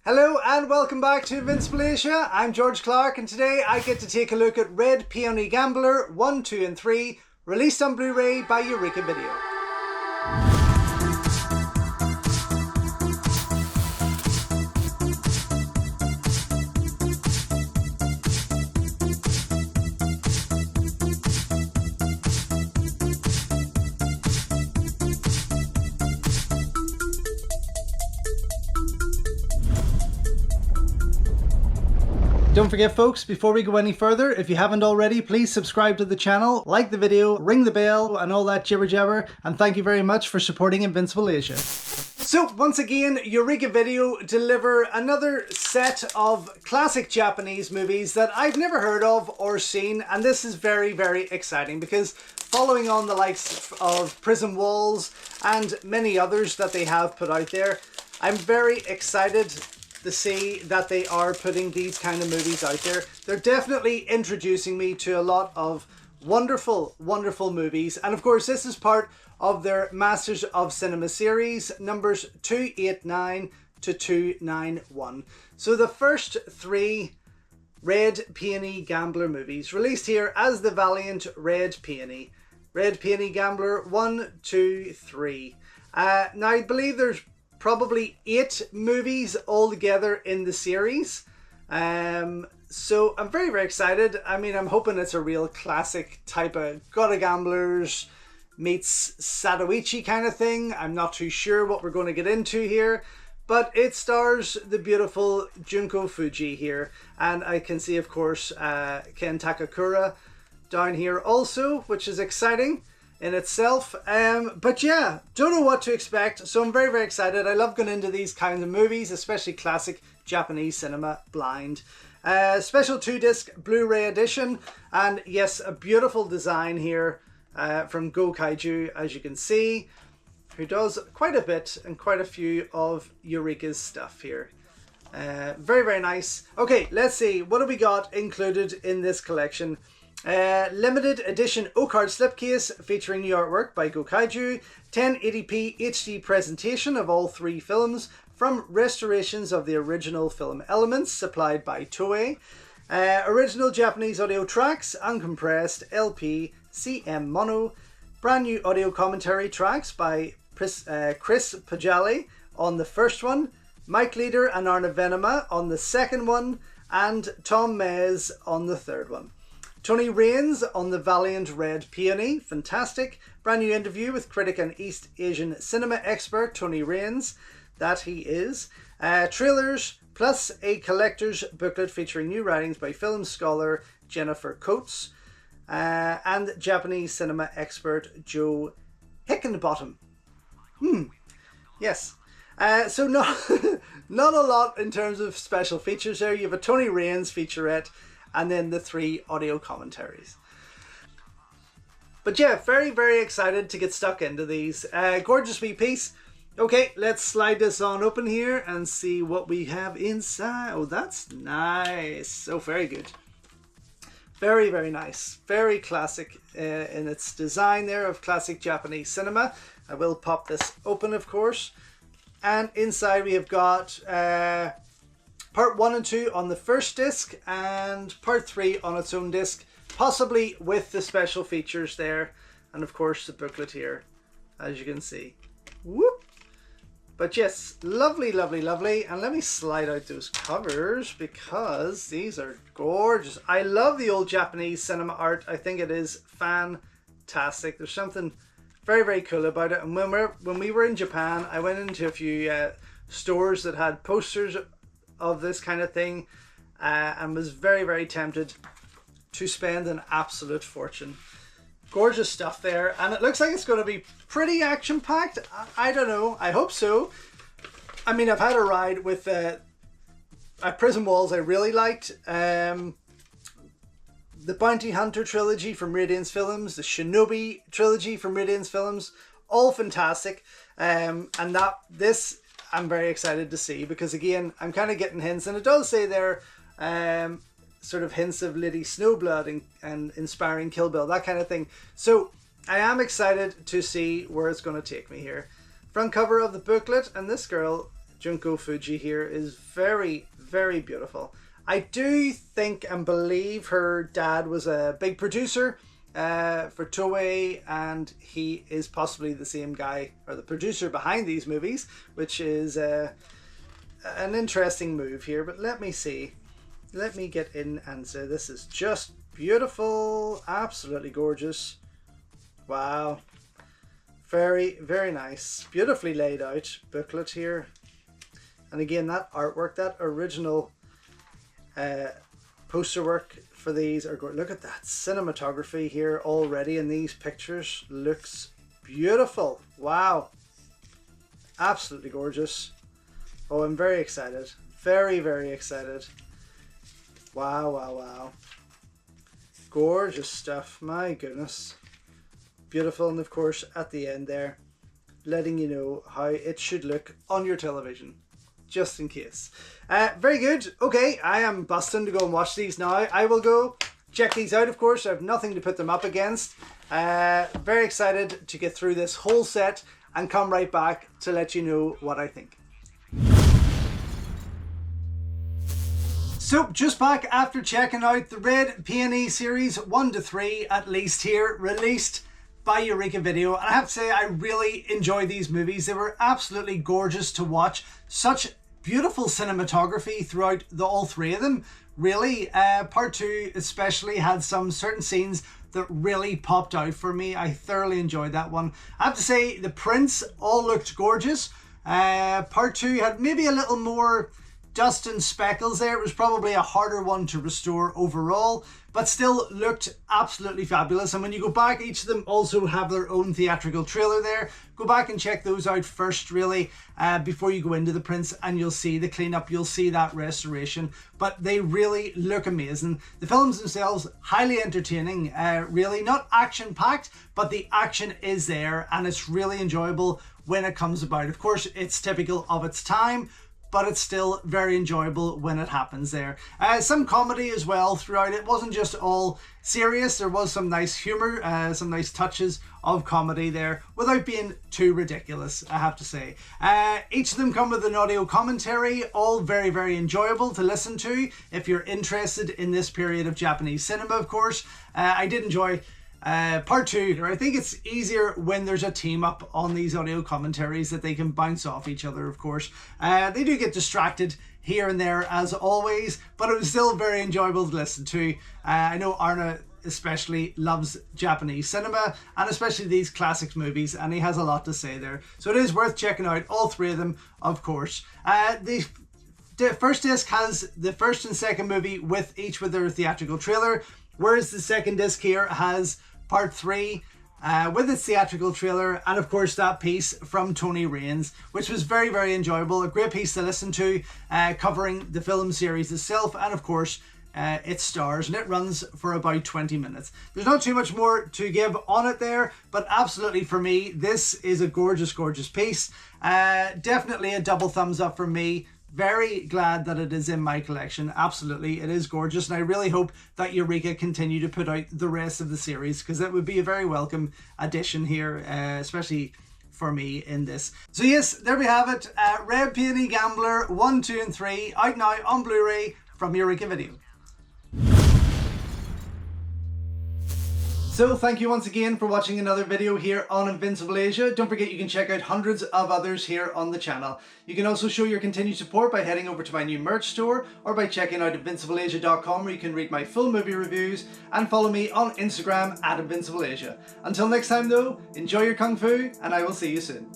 Hello and welcome back to Invincible Asia. I'm George Clark and today I get to take a look at Red Peony Gambler 1, 2 and 3, released on Blu-ray by Eureka Video. Don't forget folks, before we go any further, if you haven't already, please subscribe to the channel, like the video, ring the bell and all that jibber jabber, and thank you very much for supporting Invincible Asia. So once again, Eureka Video deliver another set of classic Japanese movies that I've never heard of or seen, and this is very, very exciting because following on the likes of Prison Walls and many others that they have put out there, I'm very excited to see that they are putting these kind of movies out there. They're definitely introducing me to a lot of wonderful, wonderful movies. And of course, this is part of their Masters of Cinema series, numbers 289 to 291. So the first three Red Peony Gambler movies, released here as the Valiant Red Peony. Red Peony Gambler 1, 2, 3. Now I believe there's probably 8 movies altogether in the series. So I'm very, very excited. I mean, I'm hoping it's a real classic type of Gotta Gamblers meets Satoichi kind of thing. I'm not too sure what we're going to get into here, but it stars the beautiful Junko Fuji here. And I can see, of course, Ken Takakura down here also, which is exciting in itself. But yeah, don't know what to expect, so I'm very, very excited. I love going into these kinds of movies, especially classic Japanese cinema blind. Special 2-disc Blu-ray edition, and yes, a beautiful design here from Go Kaiju, as you can see, who does quite a bit and quite a few of Eureka's stuff here. Very, very nice. Okay, let's see, what have we got included in this collection? Limited edition O-card slipcase featuring new artwork by Go Kaiju, 1080p HD presentation of all 3 films from restorations of the original film elements supplied by Toei, original Japanese audio tracks, uncompressed LP, CM mono, brand new audio commentary tracks by Chris Pajali on the first one, Mike Leader and Arna Venema on the second one, and Tom Mez on the third one. Tony Raines on the Valiant Red Peony, fantastic. Brand new interview with critic and East Asian cinema expert Tony Raines, that he is. Trailers plus a collector's booklet featuring new writings by film scholar Jennifer Coates and Japanese cinema expert Joe Hickenbottom. Yes. So not a lot in terms of special features there. You have a Tony Raines featurette, and then the 3 audio commentaries. But yeah, very, very excited to get stuck into these. Gorgeous wee piece. Okay, let's slide this on open here and see what we have inside. Oh, that's nice. Oh, very good. Very, very nice. Very classic in its design there of classic Japanese cinema. I will pop this open, of course. And inside we have got Part 1 and 2 on the first disc, and Part 3 on its own disc, possibly with the special features there, and of course the booklet here, as you can see. Whoop! But yes, lovely, lovely, lovely. And let me slide out those covers because these are gorgeous. I love the old Japanese cinema art. I think it is fantastic. There's something very, very cool about it. And when we were in Japan, I went into a few stores that had posters of this kind of thing and was very, very tempted to spend an absolute fortune. Gorgeous stuff there, and it looks like it's going to be pretty action packed. I don't know, I hope so. I mean, I've had a ride with Prison Walls. I really liked the Bounty Hunter trilogy from Radiance Films, the Shinobi trilogy from Radiance Films, all fantastic. And this I'm very excited to see, because again, I'm kind of getting hints, and it does say there sort of hints of Lady Snowblood and inspiring Kill Bill, that kind of thing. So I am excited to see where it's going to take me here. Front cover of the booklet, and this girl Junko Fuji here is very, very beautiful. I do think and believe her dad was a big producer for Toei, and he is possibly the same guy or the producer behind these movies, which is an interesting move here. But let me see. Let me get in and say this is just beautiful, absolutely gorgeous. Wow. Very, very nice. Beautifully laid out booklet here. And again, that artwork, that original poster work for these are good. Look at that cinematography here already in these pictures. Looks beautiful. Wow. Absolutely gorgeous. Oh, I'm very excited. Very, very excited. Wow, wow, wow. Gorgeous stuff. My goodness. Beautiful. And of course, at the end there, letting you know how it should look on your television. Just in case. Very good. Okay, I am busting to go and watch these now. I will go check these out, of course. I have nothing to put them up against. Very excited to get through this whole set and come right back to let you know what I think. So, just back after checking out the Red Peony series 1 to 3, at least here, released by Eureka Video. And I have to say, I really enjoyed these movies. They were absolutely gorgeous to watch. Such beautiful cinematography throughout all three of them. Really, part 2 especially had some certain scenes that really popped out for me. I thoroughly enjoyed that one. I have to say, the prints all looked gorgeous. Part 2 had maybe a little more dust and speckles there. It was probably a harder one to restore overall, but still looked absolutely fabulous. And when you go back, each of them also have their own theatrical trailer there. Go back and check those out first, really, before you go into the prints, and you'll see the cleanup, you'll see that restoration. But they really look amazing. The films themselves, highly entertaining, really not action-packed, but the action is there, and it's really enjoyable when it comes about. Of course, it's typical of its time, but it's still very enjoyable when it happens there. Some comedy as well throughout. It wasn't just all serious. There was some nice humor, some nice touches of comedy there without being too ridiculous, I have to say. Each of them come with an audio commentary, all very, very enjoyable to listen to if you're interested in this period of Japanese cinema, of course. I did enjoy part 2, or I think it's easier when there's a team up on these audio commentaries that they can bounce off each other, of course. They do get distracted here and there as always, but it was still very enjoyable to listen to. I know Arna especially loves Japanese cinema, and especially these classics movies, and he has a lot to say there. So it is worth checking out, all three of them, of course. The first disc has the first and second movie with each with their theatrical trailer, whereas the second disc here has part 3 with its theatrical trailer, and of course that piece from Tony Raines, which was very, very enjoyable. A great piece to listen to, covering the film series itself, and of course its stars, and it runs for about 20 minutes. There's not too much more to give on it there, but absolutely for me, this is a gorgeous, gorgeous piece. Definitely a double thumbs up for me. Very glad that it is in my collection. Absolutely, it is gorgeous, and I really hope that Eureka continue to put out the rest of the series, because it would be a very welcome addition here, especially for me in this. So yes, there we have it. Red Peony Gambler 1, 2 and 3 out now on Blu-ray from Eureka Video. So thank you once again for watching another video here on Invincible Asia. Don't forget you can check out hundreds of others here on the channel. You can also show your continued support by heading over to my new merch store, or by checking out invincibleasia.com, where you can read my full movie reviews, and follow me on Instagram at InvincibleAsia. Until next time though, enjoy your Kung Fu, and I will see you soon.